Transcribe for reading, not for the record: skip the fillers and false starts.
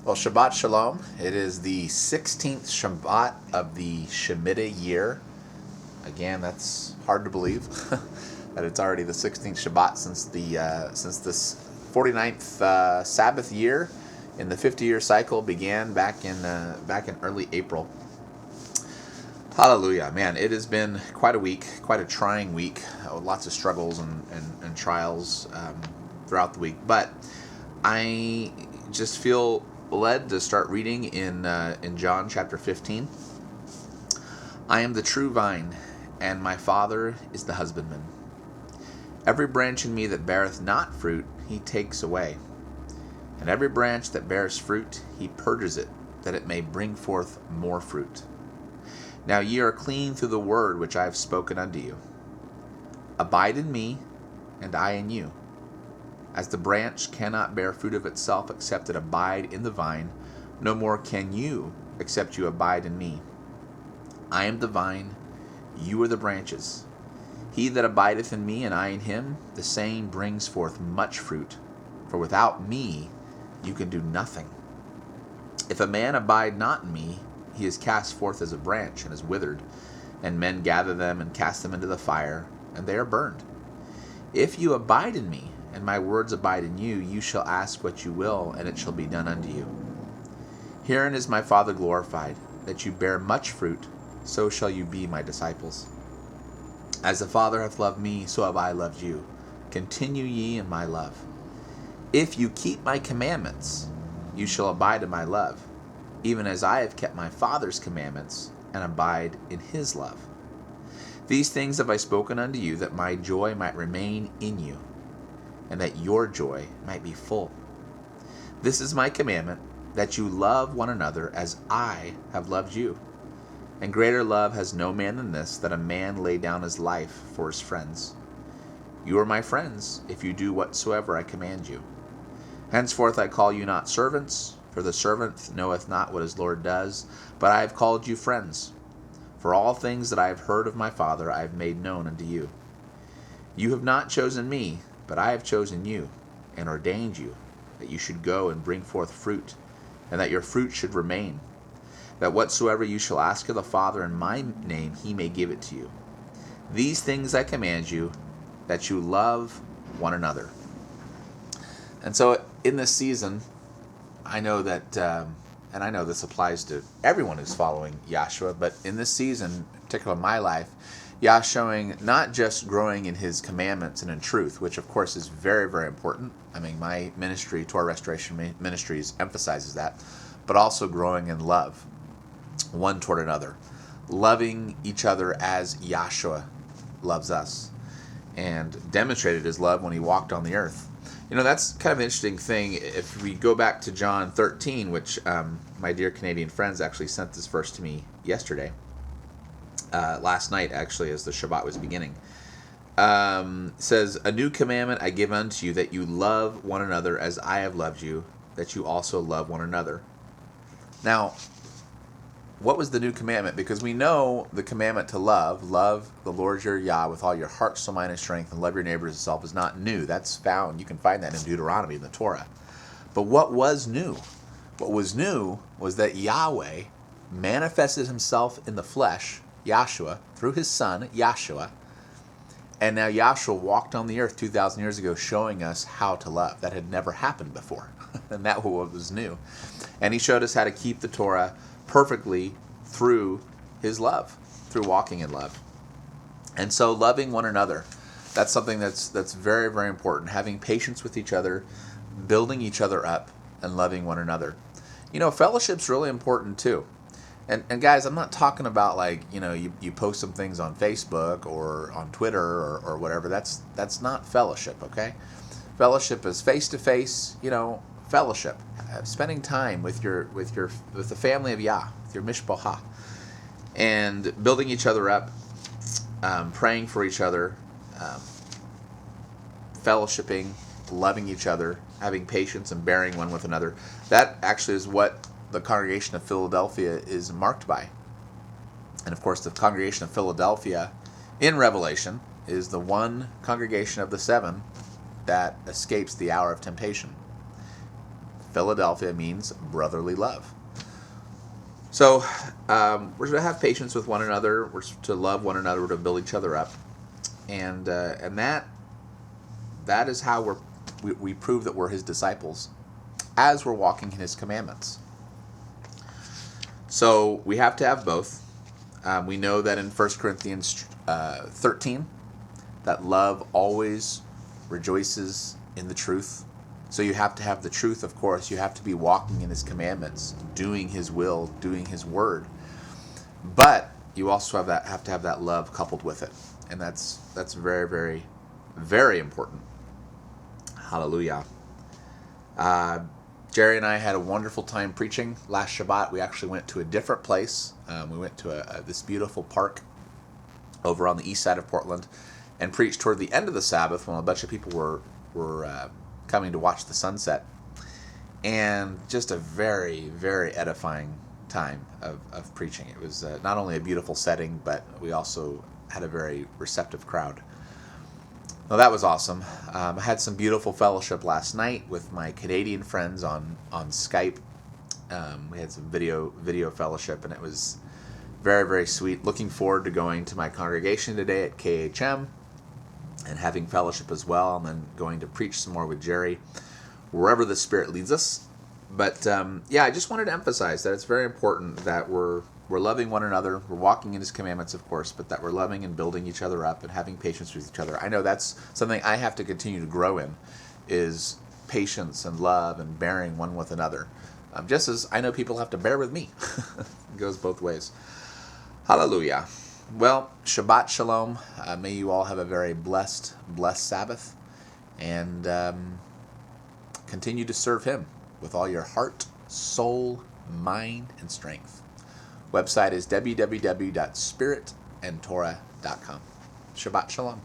Well, Shabbat Shalom. It is the 16th Shabbat of the Shemitah year. Again, that's hard to believe that it's already the 16th Shabbat since this 49th Sabbath year in the 50-year cycle began back in early April. Hallelujah, man! It has been quite a week, quite a trying week. Lots of struggles and trials throughout the week, but I just feel led to start reading in John chapter 15. I am the true vine, and my Father is the husbandman. Every branch in me that beareth not fruit, he takes away. And every branch that bears fruit, he purges it, that it may bring forth more fruit. Now ye are clean through the word which I have spoken unto you. Abide in me, and I in you. As the branch cannot bear fruit of itself except it abide in the vine, no more can you except you abide in me. I am the vine, you are the branches. He that abideth in me, and I in him, the same brings forth much fruit. For without me you can do nothing. If a man abide not in me, he is cast forth as a branch and is withered, and men gather them and cast them into the fire, and they are burned. If you abide in me, and my words abide in you, you shall ask what you will, and it shall be done unto you. Herein is my Father glorified, that you bear much fruit, so shall you be my disciples. As the Father hath loved me, so have I loved you. Continue ye in my love. If you keep my commandments, you shall abide in my love, even as I have kept my Father's commandments, and abide in his love. These things have I spoken unto you, that my joy might remain in you, and that your joy might be full. This is my commandment, that you love one another as I have loved you. And greater love has no man than this, that a man lay down his life for his friends. You are my friends, if you do whatsoever I command you. Henceforth I call you not servants, for the servant knoweth not what his Lord does, but I have called you friends. For all things that I have heard of my Father I have made known unto you. You have not chosen me, but I have chosen you, and ordained you, that you should go and bring forth fruit, and that your fruit should remain, that whatsoever you shall ask of the Father in my name, he may give it to you. These things I command you, that you love one another. And so in this season, I know that, and I know this applies to everyone who's following Yahshua, but in this season, particularly in my life, Yah showing not just growing in his commandments and in truth, which of course is very, very important. I mean, my ministry, Torah Restoration Ministries, emphasizes that, but also growing in love, one toward another, loving each other as Yahshua loves us, and demonstrated his love when he walked on the earth. You know, that's kind of an interesting thing. If we go back to John 13, which my dear Canadian friends actually sent this verse to me yesterday, last night actually, as the Shabbat was beginning, says, "A new commandment I give unto you, that you love one another as I have loved you, that you also love one another." Now, what was the new commandment? Because we know the commandment to love the Lord your Yah with all your heart, soul, mind, and strength, and love your neighbor as yourself is not new. That's found. You can find that in Deuteronomy, in the Torah. But what was new? What was new was that Yahweh manifested himself in the flesh, Yahshua, through his son, Yahshua. And now Yahshua walked on the earth 2,000 years ago showing us how to love. That had never happened before. And that was new. And he showed us how to keep the Torah perfectly through his love, through walking in love. And so loving one another, that's something that's very, very important. Having patience with each other, building each other up, and loving one another. You know, fellowship's really important too. And guys, I'm not talking about like, you know, you post some things on Facebook or on Twitter or whatever. That's not fellowship, okay? Fellowship is face-to-face, you know, fellowship, spending time with the family of Yah, with your mishpacha, and building each other up, praying for each other, fellowshipping, loving each other, having patience and bearing one with another. That actually is what the congregation of Philadelphia is marked by. And of course, the congregation of Philadelphia in Revelation is the one congregation of the seven that escapes the hour of temptation. Philadelphia means brotherly love. So we're to have patience with one another. We're to love one another. We're to build each other up, and that is how we prove that we're His disciples, as we're walking in His commandments. So we have to have both. We know that in 1 Corinthians 13, that love always rejoices in the truth. So you have to have the truth, of course. You have to be walking in His commandments, doing His will, doing His word. But you also have to have that love coupled with it. And that's very, very, very important. Hallelujah. Jerry and I had a wonderful time preaching last Shabbat. We actually went to a different place. We went to this beautiful park over on the east side of Portland and preached toward the end of the Sabbath when a bunch of people were coming to watch the sunset. And just a very, very edifying time of preaching. It was not only a beautiful setting, but we also had a very receptive crowd. Well, that was awesome. I had some beautiful fellowship last night with my Canadian friends on Skype. We had some video fellowship, and it was very, very sweet. Looking forward to going to my congregation today at KHM and having fellowship as well, and then going to preach some more with Jerry, wherever the Spirit leads us. But I just wanted to emphasize that it's very important that we're loving one another. We're walking in His commandments, of course, but that we're loving and building each other up and having patience with each other. I know that's something I have to continue to grow in, is patience and love and bearing one with another. Just as I know people have to bear with me. It goes both ways. Hallelujah. Well, Shabbat Shalom. May you all have a very blessed Sabbath, and continue to serve Him with all your heart, soul, mind, and strength. Website is www.spiritandtorah.com. Shabbat Shalom.